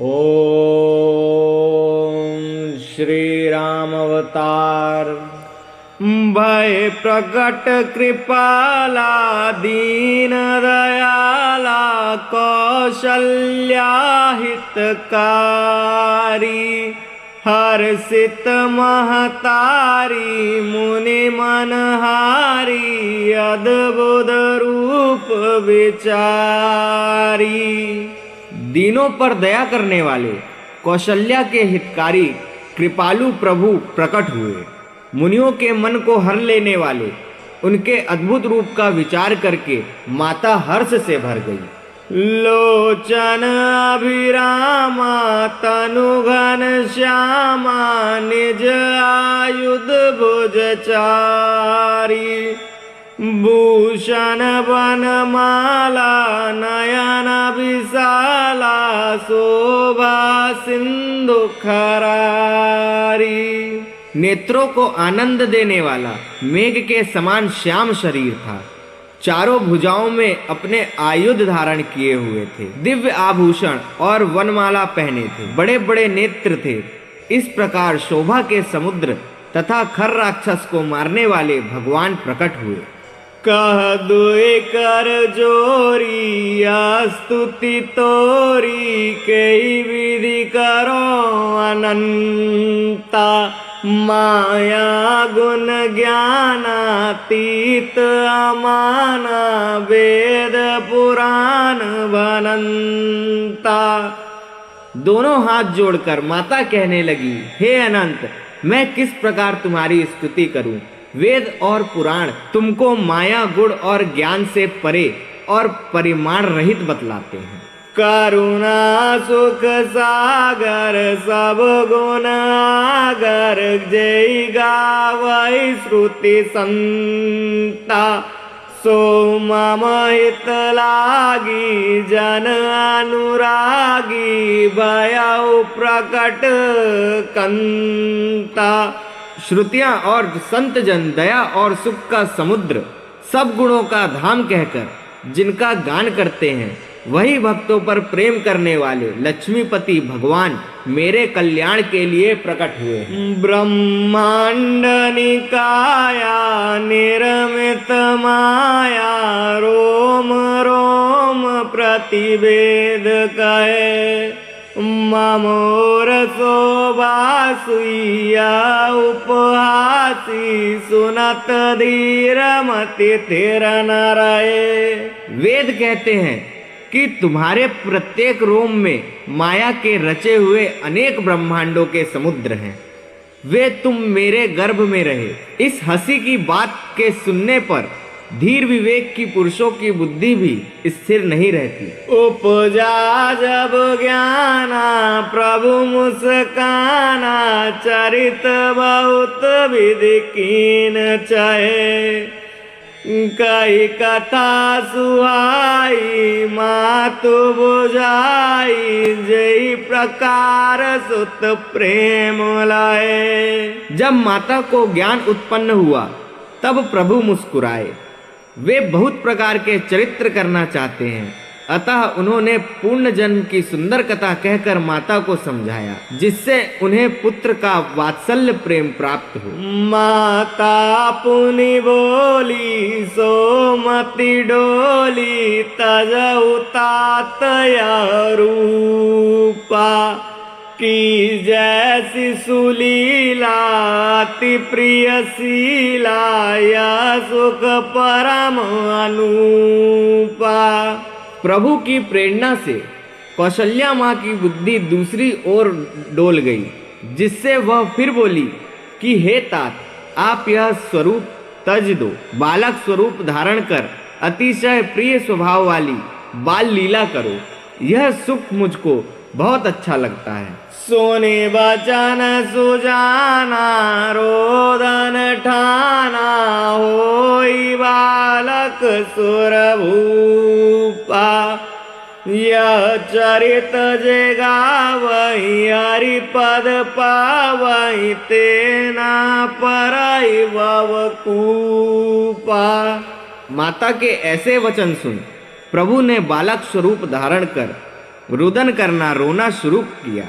ओम श्री राम अवतार। भय प्रकट कृपाला दीन दयाला कौशल्या हितकारी। हर्षित महतारी मुनि मनहारी अद्भुत रूप विचारी। दीनों पर दया करने वाले कौशल्या के हितकारी कृपालु प्रभु प्रकट हुए। मुनियों के मन को हर लेने वाले उनके अद्भुत रूप का विचार करके माता हर्ष से भर गई। लोचन अभिरामा तनु घन श्यामा निज आयुध भुजचारी। भूषण वनमाला नयन विशाला शोभा सिंधु खरारी। नेत्रों को आनंद देने वाला मेघ के समान श्याम शरीर था। चारों भुजाओं में अपने आयुध धारण किए हुए थे। दिव्य आभूषण और वनमाला पहने थे। बड़े बड़े नेत्र थे। इस प्रकार शोभा के समुद्र तथा खर राक्षस को मारने वाले भगवान प्रकट हुए। कह दुए कर जोरी स्तुति तोरी कई विधि करो अनंता। माया गुण ज्ञानातीत अमाना वेद पुराण बनंता। दोनों हाथ जोड़कर माता कहने लगी, हे अनंत, मैं किस प्रकार तुम्हारी स्तुति करूं। वेद और पुराण तुमको माया गुण और ज्ञान से परे और परिमाण रहित बतलाते हैं। करुणा सुख सागर सब गुण आगर जय गावै श्रुति संता। सो मम हित लागी जन अनुरागी भयउ प्रकट कंता। श्रुतियां और संत जन दया और सुख का समुद्र सब गुणों का धाम कहकर जिनका गान करते हैं वही भक्तों पर प्रेम करने वाले लक्ष्मीपति भगवान मेरे कल्याण के लिए प्रकट हुए। ब्रह्मांड निकाया निर्मित माया रोम रोम प्रतिवेद कहे। ममोर शोभा सुइया उपहासी सुनत धीर मति थिर न रहे। वेद कहते हैं कि तुम्हारे प्रत्येक रोम में माया के रचे हुए अनेक ब्रह्मांडों के समुद्र हैं। वे तुम मेरे गर्भ में रहे। इस हंसी की बात के सुनने पर धीर विवेक की पुरुषों की बुद्धि भी स्थिर नहीं रहती। उपजा जब ज्ञाना प्रभु मुस्काना चरित बहुत विधि कीन चाहे। कई कथा सुहाई मातु बुझाई जय प्रकार सुत प्रेम लाए। जब माता को ज्ञान उत्पन्न हुआ तब प्रभु मुस्कुराए। वे बहुत प्रकार के चरित्र करना चाहते हैं, अतः उन्होंने पूर्ण जन्म की सुंदर कथा कहकर माता को समझाया, जिससे उन्हें पुत्र का वात्सल्य प्रेम प्राप्त हो। माता पुनि बोली सोमति डोली तजहु तातया रूपा। की जैसी सुलीला अति प्रिय शीला या सुख परम अनूपा। प्रभु की प्रेरणा से कौशल्या माँ की बुद्धि दूसरी ओर डोल गई, जिससे वह फिर बोली कि हे तात, आप यह स्वरूप तज दो। बालक स्वरूप धारण कर अतिशय प्रिय स्वभाव वाली बाल लीला करो। यह सुख मुझको बहुत अच्छा लगता है। सोने बचन सुजाना रोदन ठाना होई बालक सुरभूपा। यह चरित जे गावई हरि पद पावई तेना परई ववकूपा। माता के ऐसे वचन सुन प्रभु ने बालक स्वरूप धारण कर रुदन करना, रोना शुरू किया।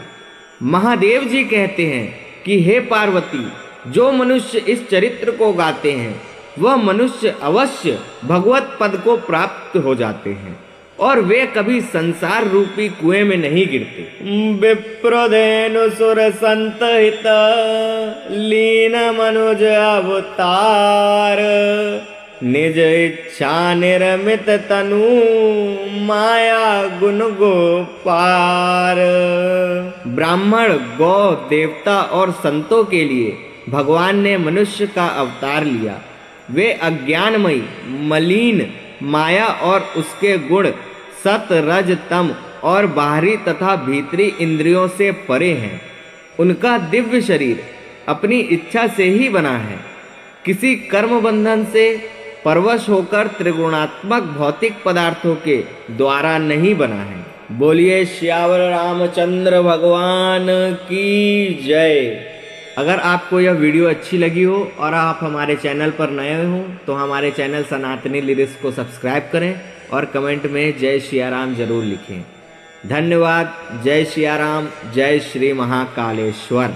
महादेव जी कहते हैं कि हे पार्वती, जो मनुष्य इस चरित्र को गाते हैं वह मनुष्य अवश्य भगवत पद को प्राप्त हो जाते हैं और वे कभी संसार रूपी कुएं में नहीं गिरते। विप्रधेनु सुर संतहित लीन मनुज अवतार, निज इच्छा निर्मित तनु माया गुण गोपार। ब्राह्मण, गौ, देवता और संतों के लिए भगवान ने मनुष्य का अवतार लिया। वे अज्ञानमयी मलिन माया और उसके गुण सत, रज, तम और बाहरी तथा भीतरी इंद्रियों से परे हैं। उनका दिव्य शरीर अपनी इच्छा से ही बना है, किसी कर्म बंधन से परवश होकर त्रिगुणात्मक भौतिक पदार्थों के द्वारा नहीं बना है। बोलिए श्यावर रामचंद्र भगवान की जय। अगर आपको यह वीडियो अच्छी लगी हो और आप हमारे चैनल पर नए हो तो हमारे चैनल सनातनी लिरिक्स को सब्सक्राइब करें और कमेंट में जय सियाराम जरूर लिखें। धन्यवाद। जय सियाराम। जय श्री महाकालेश्वर।